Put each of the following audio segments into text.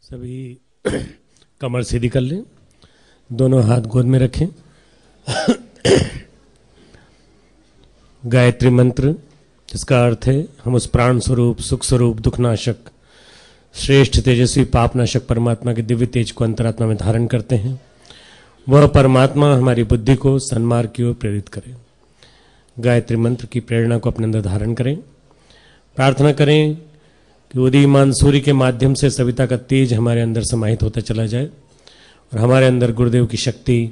सभी कमर सीधी कर लें, दोनों हाथ गोद में रखें। गायत्री मंत्र, जिसका अर्थ है हम उस प्राण स्वरूप, सुख स्वरूप, दुखनाशक, श्रेष्ठ तेजस्वी पापनाशक परमात्मा के दिव्य तेज को अंतरात्मा में धारण करते हैं। वह परमात्मा हमारी बुद्धि को सन्मार्ग की ओर प्रेरित करे। गायत्री मंत्र की प्रेरणा को अपने अंदर धारण करें। प्रार्थना करें कि उदीयमान सूर्य के माध्यम से सविता का तेज हमारे अंदर समाहित होता चला जाए और हमारे अंदर गुरुदेव की शक्ति,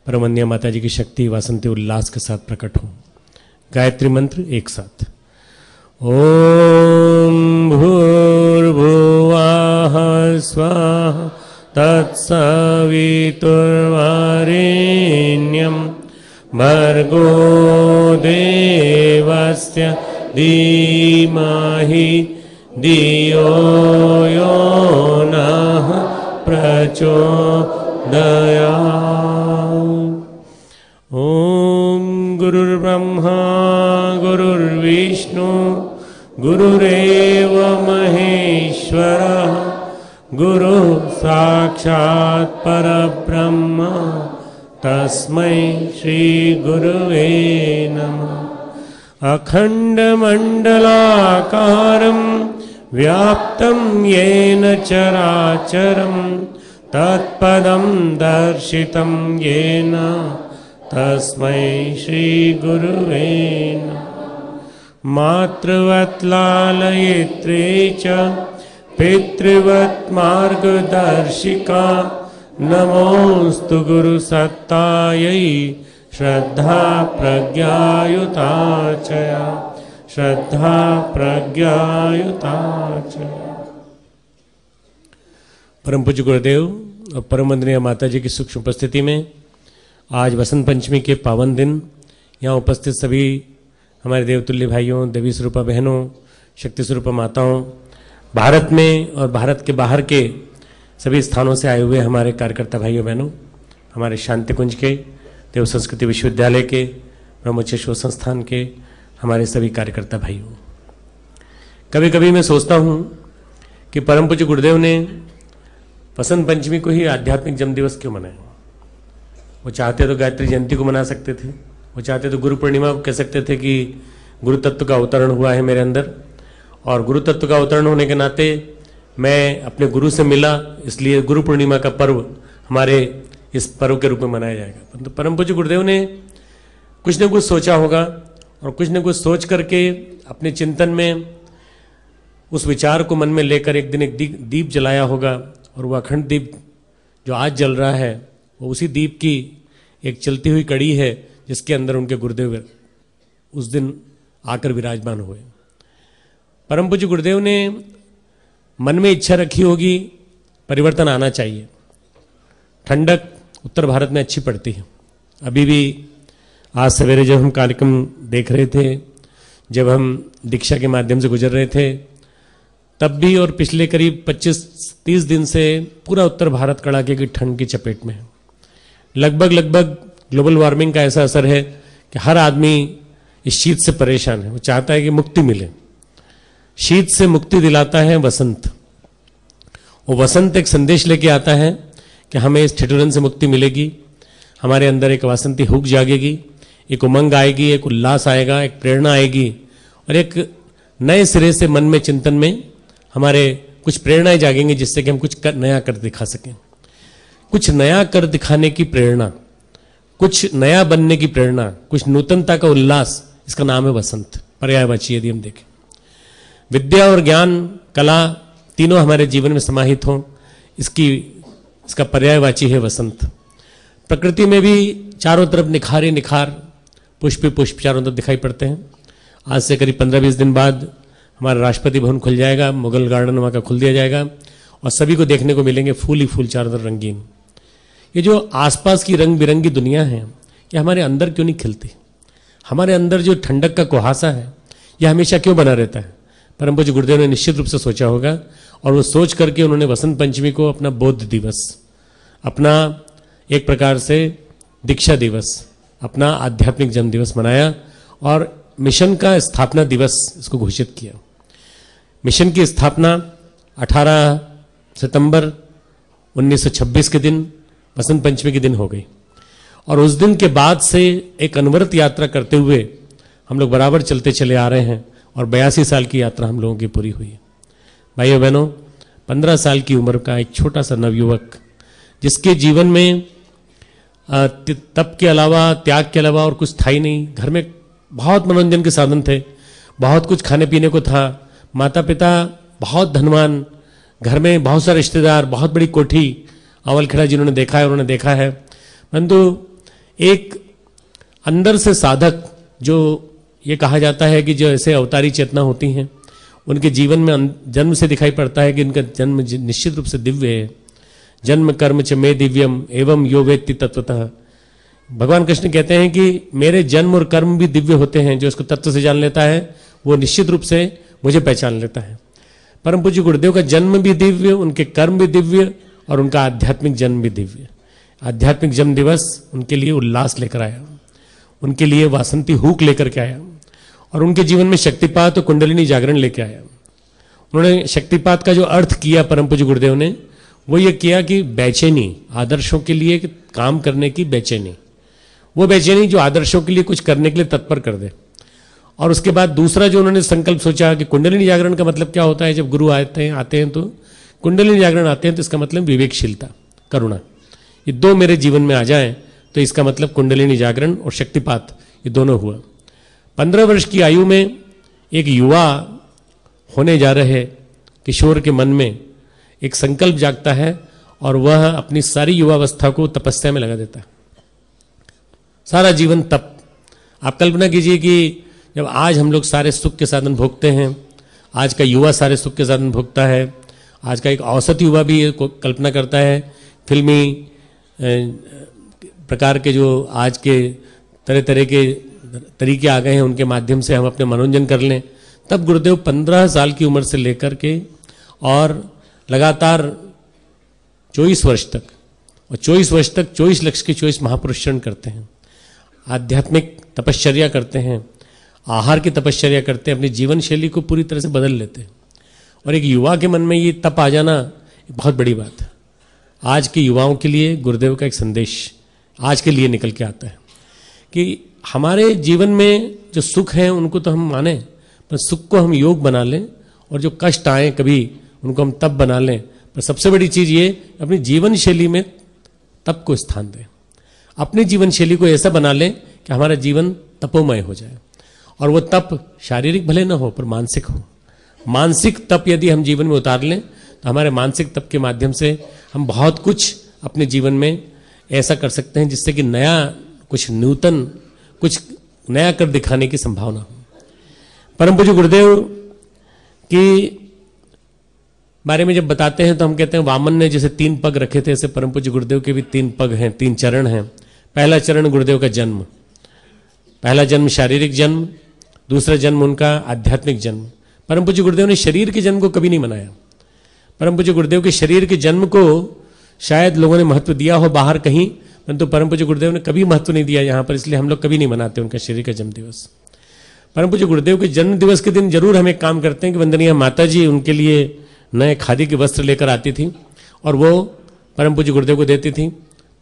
परमन्या माता जी की शक्ति वासंती उल्लास के साथ प्रकट हो। गायत्री मंत्र एक साथ। ओम भूर्भुवः स्वाहा तत्सवितुर्वरेण्यं भर्गो देवस्य धीमहि धियो यो नः प्रचोदयात्। ओम गुरुर्ब्रह्मा गुरुर्विष्णु गुरुरेव महेश्वरः गुरु साक्षात् परब्रह्म तस्मै श्री गुरुवे नमः। अखण्डमण्डलाकारं व्याप्तं येन चराचरं तत्पदं दर्शितं येन तस्मै श्री गुरुवे नमः। मातृवत् लालयित्रे च पितृवत् मार्गदर्शिका नमोस्तु गुरुसत्तायै श्रद्धा प्रज्ञायुता चया श्रद्धा प्रज्ञायुता चया। परम पूज्य गुरुदेव और परम वंदनीय माता जी की सूक्ष्म उपस्थिति में आज वसंत पंचमी के पावन दिन यहाँ उपस्थित सभी हमारे देवतुल्य भाइयों, देवी स्वरूपा बहनों, शक्ति स्वरूपा माताओं, भारत में और भारत के बाहर के सभी स्थानों से आए हुए हमारे कार्यकर्ता भाइयों बहनों, हमारे शांति कुंज के, देव संस्कृति विश्वविद्यालय के, ब्रह्मोच्च शोध संस्थान के हमारे सभी कार्यकर्ता भाइयों, कभी कभी मैं सोचता हूँ कि परम पूज्य गुरुदेव ने वसंत पंचमी को ही आध्यात्मिक जन्म दिवस क्यों मनाया। वो चाहते तो गायत्री जयंती को मना सकते थे, वो चाहते तो गुरु पूर्णिमा को कह सकते थे कि गुरु तत्व का अवतरण हुआ है मेरे अंदर, और गुरु तत्व का अवतरण होने के नाते मैं अपने गुरु से मिला, इसलिए गुरु पूर्णिमा का पर्व हमारे इस पर्व के रूप में मनाया जाएगा। तो परम पूज्य गुरुदेव ने कुछ न कुछ सोचा होगा और कुछ न कुछ सोच करके अपने चिंतन में उस विचार को मन में लेकर एक दिन एक दीप जलाया होगा, और वह अखंड दीप जो आज जल रहा है वो उसी दीप की एक चलती हुई कड़ी है जिसके अंदर उनके गुरुदेव उस दिन आकर विराजमान हुए। परम पूज्य गुरुदेव ने मन में इच्छा रखी होगी परिवर्तन आना चाहिए। ठंडक उत्तर भारत में अच्छी पड़ती है। अभी भी आज सवेरे जब हम कार्यक्रम देख रहे थे, जब हम दीक्षा के माध्यम से गुजर रहे थे, तब भी और पिछले करीब 25-30 दिन से पूरा उत्तर भारत कड़ाके की ठंड की चपेट में है। लगभग ग्लोबल वार्मिंग का ऐसा असर है कि हर आदमी इस शीत से परेशान है। वो चाहता है कि मुक्ति मिले। शीत से मुक्ति दिलाता है वसंत। वो वसंत एक संदेश लेके आता है कि हमें इस ठिठुरन से मुक्ति मिलेगी, हमारे अंदर एक वासंती हुक जागेगी, एक उमंग आएगी, एक उल्लास आएगा, एक प्रेरणा आएगी, और एक नए सिरे से मन में, चिंतन में हमारे कुछ प्रेरणाएं जागेंगी जिससे कि हम कुछ नया कर दिखा सकें। कुछ नया कर दिखाने की प्रेरणा, कुछ नया बनने की प्रेरणा, कुछ नूतनता का उल्लास, इसका नाम है वसंत। पर्यायवाची यदि हम देखें, विद्या और ज्ञान, कला तीनों हमारे जीवन में समाहित हों, इसका पर्यायवाची है वसंत। प्रकृति में भी चारों तरफ निखार ही निखार, पुष्प पुष्प चारों तरफ दिखाई पड़ते हैं। आज से करीब 15-20 दिन बाद हमारा राष्ट्रपति भवन खुल जाएगा, मुगल गार्डन वहाँ का खुल दिया जाएगा, और सभी को देखने को मिलेंगे फूल ही फूल, चारों तरफ रंगीन। ये जो आसपास की रंग बिरंगी दुनिया है, ये हमारे अंदर क्यों नहीं खिलती? हमारे अंदर जो ठंडक का कुहासा है, यह हमेशा क्यों बना रहता है? परम पूज्य गुरुदेव ने निश्चित रूप से सोचा होगा, और वो सोच करके उन्होंने वसंत पंचमी को अपना बोध दिवस, अपना एक प्रकार से दीक्षा दिवस, अपना आध्यात्मिक जन्म दिवस मनाया, और मिशन का स्थापना दिवस इसको घोषित किया। मिशन की स्थापना 18 सितंबर 1926 के दिन वसंत पंचमी के दिन हो गई। और उस दिन के बाद से एक अनवरत यात्रा करते हुए हम लोग बराबर चलते चले आ रहे हैं और 82 साल की यात्रा हम लोगों की पूरी हुई है। भाइयों बहनों, 15 साल की उम्र का एक छोटा सा नवयुवक जिसके जीवन में तप के अलावा, त्याग के अलावा और कुछ था ही नहीं। घर में बहुत मनोरंजन के साधन थे, बहुत कुछ खाने पीने को था, माता पिता बहुत धनवान, घर में बहुत सारे रिश्तेदार, बहुत बड़ी कोठी, अवलखेड़ा जिन्होंने देखा है उन्होंने देखा है। परंतु एक अंदर से साधक, जो ये कहा जाता है कि जो ऐसे अवतारी चेतना होती हैं उनके जीवन में जन्म से दिखाई पड़ता है कि इनका जन्म निश्चित रूप से दिव्य है। जन्म कर्म च मे दिव्यम एवं यो वेत्ति तत्वतः। भगवान कृष्ण कहते हैं कि मेरे जन्म और कर्म भी दिव्य होते हैं। जो इसको तत्व से जान लेता है वो निश्चित रूप से मुझे पहचान लेता है। परम पूज्य गुरुदेव का जन्म भी दिव्य, उनके कर्म भी दिव्य और उनका आध्यात्मिक जन्म भी दिव्य। आध्यात्मिक जन्म दिवस उनके लिए उल्लास लेकर आया, उनके लिए वासंती हूक लेकर के आया और उनके जीवन में शक्तिपात और कुंडलिनी जागरण लेके आया। उन्होंने शक्तिपात का जो अर्थ किया परम पूज्य गुरुदेव ने, वो ये किया कि बेचैनी, आदर्शों के लिए काम करने की बेचैनी, वो बेचैनी जो आदर्शों के लिए कुछ करने के लिए तत्पर कर दे। और उसके बाद दूसरा जो उन्होंने संकल्प सोचा कि कुंडलिनी जागरण का मतलब क्या होता है। जब गुरु आते हैं तो कुंडलिनी जागरण आते हैं तो इसका मतलब विवेकशीलता, करुणा, ये दो मेरे जीवन में आ जाएं तो इसका मतलब कुंडलिनी जागरण और शक्तिपात ये दोनों हुआ। 15 वर्ष की आयु में एक युवा होने जा रहे किशोर के मन में एक संकल्प जागता है और वह अपनी सारी युवावस्था को तपस्या में लगा देता है। सारा जीवन तप। आप कल्पना कीजिए कि जब आज हम लोग सारे सुख के साधन भोगते हैं, आज का युवा सारे सुख के साधन भोगता है, आज का एक औसत युवा भी ये कल्पना करता है फिल्मी प्रकार के जो आज के तरह तरह के तरीके आ गए हैं उनके माध्यम से हम अपने मनोरंजन कर लें। तब गुरुदेव 15 साल की उम्र से लेकर के और लगातार 24 वर्ष तक, और 24 वर्ष तक 24 लक्ष के 24 महापुरुषण करते हैं, आध्यात्मिक तपश्चर्या करते हैं, आहार की तपश्चर्या करते हैं, अपनी जीवन शैली को पूरी तरह से बदल लेते हैं। और एक युवा के मन में ये तप आ जाना बहुत बड़ी बात है। आज के युवाओं के लिए गुरुदेव का एक संदेश आज के लिए निकल के आता है कि हमारे जीवन में जो सुख है उनको तो हम माने, पर सुख को हम योग बना लें, और जो कष्ट आए कभी उनको हम तप बना लें। पर सबसे बड़ी चीज़ ये, अपनी जीवन शैली में तप को स्थान दें। अपनी जीवन शैली को ऐसा बना लें कि हमारा जीवन तपोमय हो जाए। और वो तप शारीरिक भले ना हो पर मानसिक हो। मानसिक तप यदि हम जीवन में उतार लें तो हमारे मानसिक तप के माध्यम से हम बहुत कुछ अपने जीवन में ऐसा कर सकते हैं जिससे कि नया, कुछ नूतन, कुछ नया कर दिखाने की संभावना हो। परम पूज्य गुरुदेव की बारे में जब बताते हैं तो हम कहते हैं वामन ने जैसे 3 पग रखे थे, ऐसे परम पूज्य गुरुदेव के भी 3 पग हैं, 3 चरण हैं। पहला चरण गुरुदेव का जन्म, पहला जन्म शारीरिक जन्म, दूसरा जन्म उनका आध्यात्मिक जन्म। परम पूज्य गुरुदेव ने शरीर के जन्म को कभी नहीं मनाया। परम पूज्य गुरुदेव के शरीर के जन्म को शायद लोगों ने महत्व दिया हो बाहर कहीं, परंतु परम पूज्य गुरुदेव ने कभी महत्व नहीं दिया यहाँ पर, इसलिए हम लोग कभी नहीं मनाते उनका शरीर का जन्म दिवस। परम पूज्य गुरुदेव के जन्म दिवस के दिन जरूर हम एक काम करते हैं कि वंदनीय माता जी उनके लिए नए खादी के वस्त्र लेकर आती थी और वो परम पूज्य गुरुदेव को देती थी।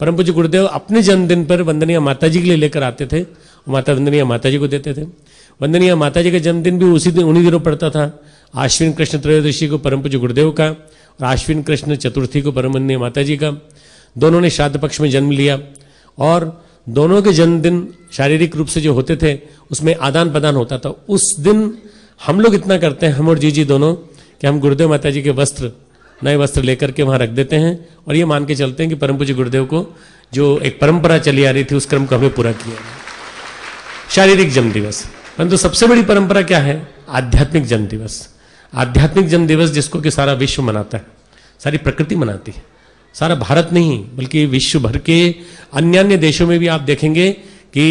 परम पूज्य गुरुदेव अपने जन्मदिन पर वंदनीय माता जी के लिए लेकर आते थे, माता वंदनीय माता जी को देते थे। वंदनीय माता जी का जन्मदिन भी उसी दिन, उन्हीं दिनों पड़ता था। आश्विन कृष्ण त्रयोदशी को परम पूज्य गुरुदेव का और आश्विन कृष्ण चतुर्थी को परम वंदनीय माता जी का। दोनों ने श्राद्ध पक्ष में जन्म लिया और दोनों के जन्मदिन शारीरिक रूप से जो होते थे उसमें आदान प्रदान होता था। उस दिन हम लोग इतना करते हैं, हम और जी दोनों, कि हम गुरुदेव माता जी के वस्त्र, नए वस्त्र लेकर के वहाँ रख देते हैं और ये मान के चलते हैं कि परम पूज्य गुरुदेव को जो एक परंपरा चली आ रही थी उस क्रम को हमें पूरा किया। शारीरिक जन्म दिवस, परंतु सबसे बड़ी परंपरा क्या है? आध्यात्मिक जन्म दिवस। आध्यात्मिक जन्म दिवस जिसको कि सारा विश्व मनाता है, सारी प्रकृति मनाती है, सारा भारत नहीं बल्कि विश्व भर के अन्य देशों में भी आप देखेंगे कि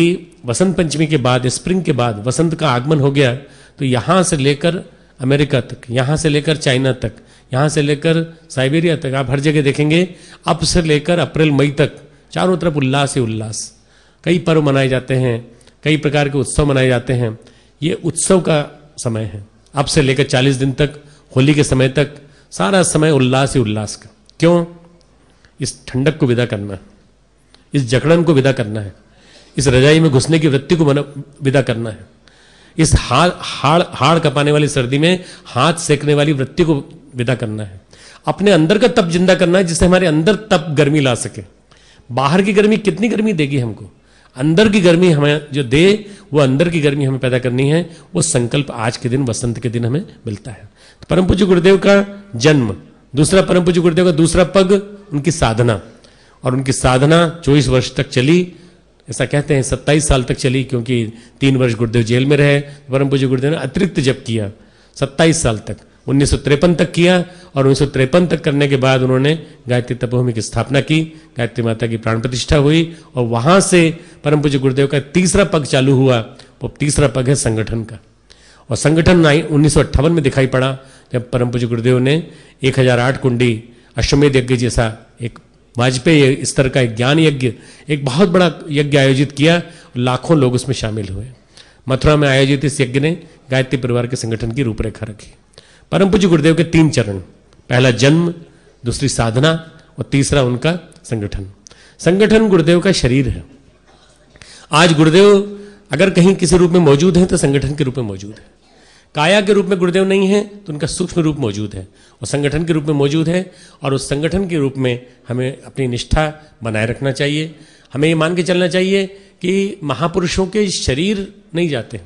वसंत पंचमी के बाद, स्प्रिंग के बाद वसंत का आगमन हो गया तो यहाँ से लेकर अमेरिका तक, यहाँ से लेकर चाइना तक, यहाँ से लेकर साइबेरिया तक, आप हर जगह देखेंगे अब से लेकर अप्रैल मई तक चारों तरफ उल्लास ही उल्लास। कई पर्व मनाए जाते हैं, कई प्रकार के उत्सव मनाए जाते हैं। ये उत्सव का समय है। अब से लेकर 40 दिन तक, होली के समय तक सारा समय उल्लास ही उल्लास का। क्यों? इस ठंडक को विदा करना है, इस जकड़न को विदा करना है, इस रजाई में घुसने की वृत्ति को विदा करना है, इस हाड़ कपाने वाली सर्दी में हाथ सेकने वाली वृत्ति को विदा करना है, अपने अंदर का तप जिंदा करना है, जिससे हमारे अंदर तप गर्मी ला सके। बाहर की गर्मी कितनी गर्मी देगी हमको, अंदर की गर्मी हमें जो दे, वो अंदर की गर्मी हमें पैदा करनी है। वो संकल्प आज के दिन, वसंत के दिन हमें मिलता है। तो परम पूज्य गुरुदेव का जन्म, दूसरा परम पूज्य गुरुदेव का दूसरा पग उनकी साधना, और उनकी साधना 24 वर्ष तक चली। ऐसा कहते हैं 27 साल तक चली, क्योंकि 3 वर्ष गुरुदेव जेल में रहे। परम पूज्य गुरुदेव ने अतिरिक्त जप किया 27 साल तक, 1953 तक किया, और 1953 तक करने के बाद उन्होंने गायत्री तपोभूमि की स्थापना की, गायत्री माता की प्राण प्रतिष्ठा हुई, और वहां से परम पूज्य गुरुदेव का तीसरा पग चालू हुआ। वो तीसरा पग है संगठन का, और संगठन 1958 में दिखाई पड़ा, जब परम पूज्य गुरुदेव ने 1008 कुंडी अश्वमेध यज्ञ जैसा एक वाजपेयी स्तर का एक ज्ञान यज्ञ, एक बहुत बड़ा यज्ञ आयोजित किया, लाखों लोग उसमें शामिल हुए। मथुरा में आयोजित इस यज्ञ ने गायत्री परिवार के संगठन की रूपरेखा रखी। परम पूज्य गुरुदेव के 3 चरण, पहला जन्म, दूसरी साधना, और तीसरा उनका संगठन। संगठन गुरुदेव का शरीर है। आज गुरुदेव अगर कहीं किसी रूप में मौजूद हैं तो संगठन के रूप में मौजूद है। काया के रूप में गुरुदेव नहीं है तो उनका सूक्ष्म रूप मौजूद है, और संगठन के रूप में मौजूद है। और उस संगठन के रूप में हमें अपनी निष्ठा बनाए रखना चाहिए। हमें ये मान के चलना चाहिए कि महापुरुषों के शरीर नहीं जाते,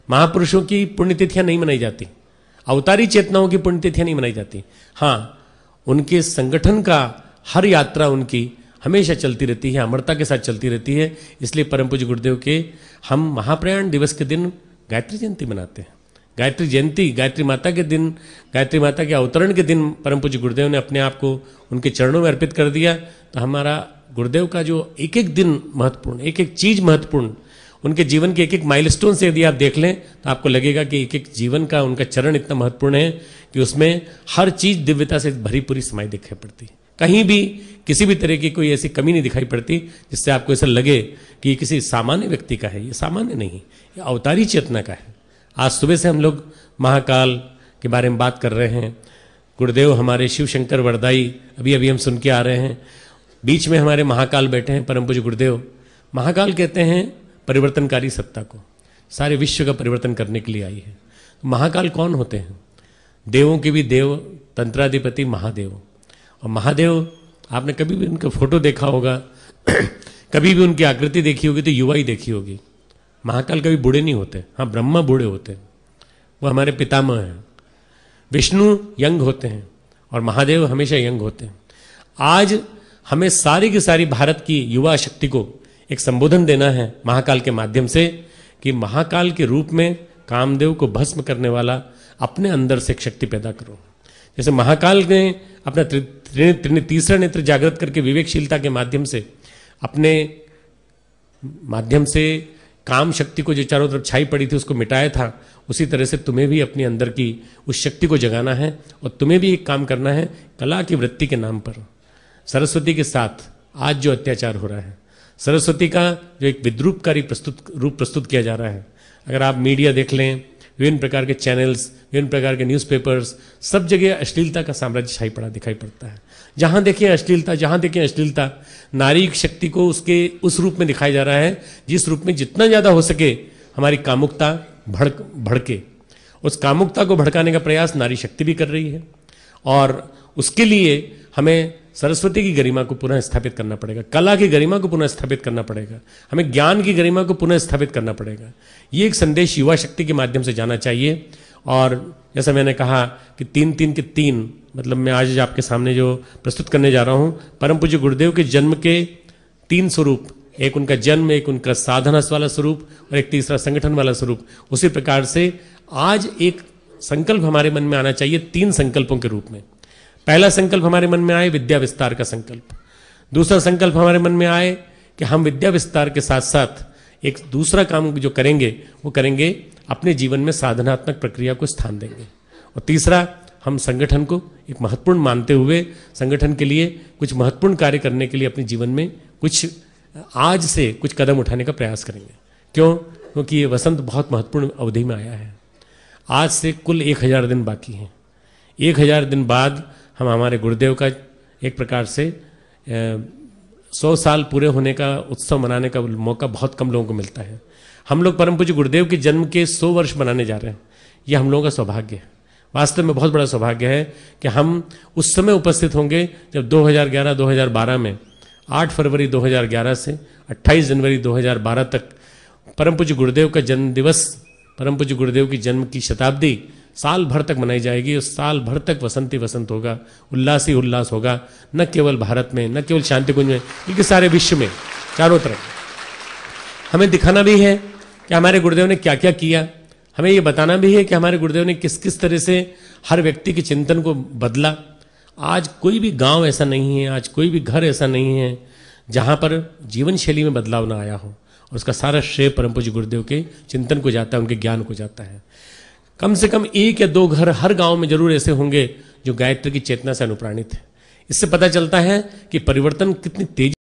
महापुरुषों की पुण्यतिथियां नहीं मनाई जाती, अवतारी चेतनाओं की पुण्यतिथियां नहीं मनाई जाती। हाँ, उनके संगठन का हर यात्रा उनकी हमेशा चलती रहती है, अमरता के साथ चलती रहती है। इसलिए परम पूज्य गुरुदेव के हम महाप्रयाण दिवस के दिन गायत्री जयंती मनाते हैं। गायत्री जयंती, गायत्री माता के दिन, गायत्री माता के अवतरण के दिन परम पूज्य गुरुदेव ने अपने आप को उनके चरणों में अर्पित कर दिया। तो हमारा गुरुदेव का जो एक एक दिन महत्वपूर्ण, एक एक चीज महत्वपूर्ण, उनके जीवन के एक एक माइलस्टोन से यदि आप देख लें तो आपको लगेगा कि एक एक जीवन का उनका चरण इतना महत्वपूर्ण है कि उसमें हर चीज दिव्यता से भरी पूरी समाई दिखाई पड़ती। कहीं भी किसी भी तरह की कोई ऐसी कमी नहीं दिखाई पड़ती जिससे आपको ऐसा लगे कि ये किसी सामान्य व्यक्ति का है। ये सामान्य नहीं, ये अवतारी चेतना का है। आज सुबह से हम लोग महाकाल के बारे में बात कर रहे हैं। गुरुदेव हमारे शिव शंकर वरदाई अभी अभी हम सुन के आ रहे हैं। बीच में हमारे महाकाल बैठे हैं परम पूज्य गुरुदेव। महाकाल कहते हैं परिवर्तनकारी सत्ता को, सारे विश्व का परिवर्तन करने के लिए आई है। तो महाकाल कौन होते हैं? देवों के भी देव, तंत्राधिपति महादेव। और महादेव आपने कभी भी उनका फोटो देखा होगा कभी भी उनकी आकृति देखी होगी तो युवा ही देखी होगी। महाकाल कभी बूढ़े नहीं होते। हाँ, ब्रह्मा बूढ़े होते हैं, वो हमारे पितामह हैं। विष्णु यंग होते हैं और महादेव हमेशा यंग होते हैं। आज हमें सारी की सारी भारत की युवा शक्ति को एक संबोधन देना है महाकाल के माध्यम से कि महाकाल के रूप में कामदेव को भस्म करने वाला अपने अंदर से एक शक्ति पैदा करो। जैसे महाकाल ने अपना तीसरा नेत्र जागृत करके विवेकशीलता के माध्यम से अपने माध्यम से काम शक्ति को जो चारों तरफ छाई पड़ी थी उसको मिटाया था, उसी तरह से तुम्हें भी अपने अंदर की उस शक्ति को जगाना है और तुम्हें भी एक काम करना है। कला की वृत्ति के नाम पर सरस्वती के साथ आज जो अत्याचार हो रहा है, सरस्वती का जो एक विद्रूपकारी रूप प्रस्तुत किया जा रहा है, अगर आप मीडिया देख लें, विभिन्न प्रकार के चैनल्स, विभिन्न प्रकार के न्यूज़पेपर्स, सब जगह अश्लीलता का साम्राज्य छाई पड़ा दिखाई पड़ता है। जहां देखें अश्लीलता, जहां देखें अश्लीलता। नारी शक्ति को उसके उस रूप में दिखाया जा रहा है जिस रूप में जितना ज्यादा हो सके हमारी कामुकता भड़के। उस कामुकता को भड़काने का प्रयास नारी शक्ति भी कर रही है और उसके लिए हमें सरस्वती की गरिमा को पुनः स्थापित करना पड़ेगा, कला की गरिमा को पुनः स्थापित करना पड़ेगा, हमें ज्ञान की गरिमा को पुनः स्थापित करना पड़ेगा। ये एक संदेश युवा शक्ति के माध्यम से जाना चाहिए। और जैसा मैंने कहा कि 3-3 के 3, मतलब मैं आज आपके सामने जो प्रस्तुत करने जा रहा हूं, परम पूज्य गुरुदेव के जन्म के 3 स्वरूप, एक उनका जन्म, एक उनका साधना वाला स्वरूप और एक तीसरा संगठन वाला स्वरूप। उसी प्रकार से आज एक संकल्प हमारे मन में आना चाहिए 3 संकल्पों के रूप में। पहला संकल्प हमारे मन में आए विद्या विस्तार का संकल्प। दूसरा संकल्प हमारे मन में आए कि हम विद्या विस्तार के साथ साथ एक दूसरा काम जो करेंगे वो करेंगे अपने जीवन में साधनात्मक प्रक्रिया को स्थान देंगे। और तीसरा, हम संगठन को एक महत्वपूर्ण मानते हुए संगठन के लिए कुछ महत्वपूर्ण कार्य करने के लिए अपने जीवन में कुछ आज से कुछ कदम उठाने का प्रयास करेंगे। क्यों? क्योंकि ये वसंत बहुत महत्वपूर्ण अवधि में आया है। आज से कुल 1000 दिन बाकी हैं। 1000 दिन बाद हम हमारे गुरुदेव का एक प्रकार से 100 साल पूरे होने का उत्सव मनाने का मौका बहुत कम लोगों को मिलता है। हम लोग परम पूज्य गुरुदेव के जन्म के 100 वर्ष मनाने जा रहे हैं। यह हम लोगों का सौभाग्य है, वास्तव में बहुत बड़ा सौभाग्य है कि हम उस समय उपस्थित होंगे जब 2011-2012 में 8 फरवरी 2011 से 28 जनवरी 2012 तक परम पूज्य गुरुदेव का जन्म दिवस, परम पूज्य गुरुदेव की जन्म की शताब्दी साल भर तक मनाई जाएगी। और साल भर तक वसंत ही वसंत होगा, उल्लास ही उल्लास होगा, न केवल भारत में, न केवल शांति कुंज में, बल्कि सारे विश्व में, चारों तरफ। हमें दिखाना भी है कि हमारे गुरुदेव ने क्या क्या किया, हमें ये बताना भी है कि हमारे गुरुदेव ने किस किस तरह से हर व्यक्ति के चिंतन को बदला। आज कोई भी गांव ऐसा नहीं है, आज कोई भी घर ऐसा नहीं है जहां पर जीवन शैली में बदलाव ना आया हो, और उसका सारा श्रेय परम पूज्य गुरुदेव के चिंतन को जाता है, उनके ज्ञान को जाता है। कम से कम 1 या 2 घर हर गांव में जरूर ऐसे होंगे जो गायत्री की चेतना से अनुप्राणित है। इससे पता चलता है कि परिवर्तन कितनी तेजी